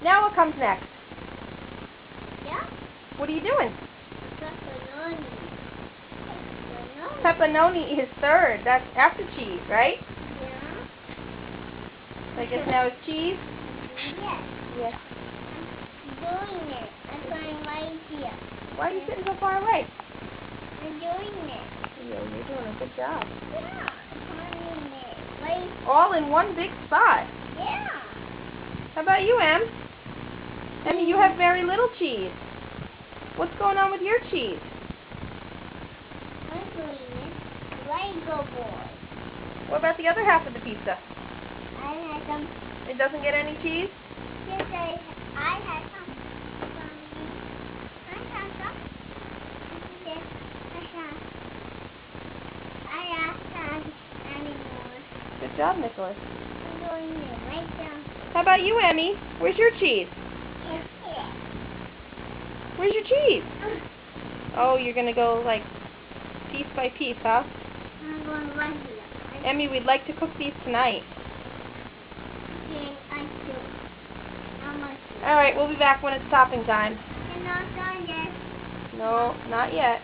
Now what comes next? Yeah? What are you doing? Pepperoni. Pepperoni. Pepperoni is third. That's after cheese, right? Yeah? So I guess now it's cheese? Yes. Yes. I'm doing it. I'm going right here. Why are you sitting so far away? I'm doing it. You're doing a good job. Yeah. I'm doing it. Right. All in one big spot. Yeah. How about you, Em? Emmy, you have very little cheese. What's going on with your cheese? I'm doing it. Lego boy. What about the other half of the pizza? I had some. It doesn't get any cheese? Yes, I had some. I had some. Yes, I have some anymore. Good job, Nicholas. I'm doing it right now. How about you, Emmy? Where's your cheese? Yes, yes. Where's your cheese? Oh, you're going to go, like, piece by piece, huh? I'm going right here. Emmy, we'd like to cook these tonight. Okay, I do. How much? All right, we'll be back when it's topping time. And not done yet. No, not yet.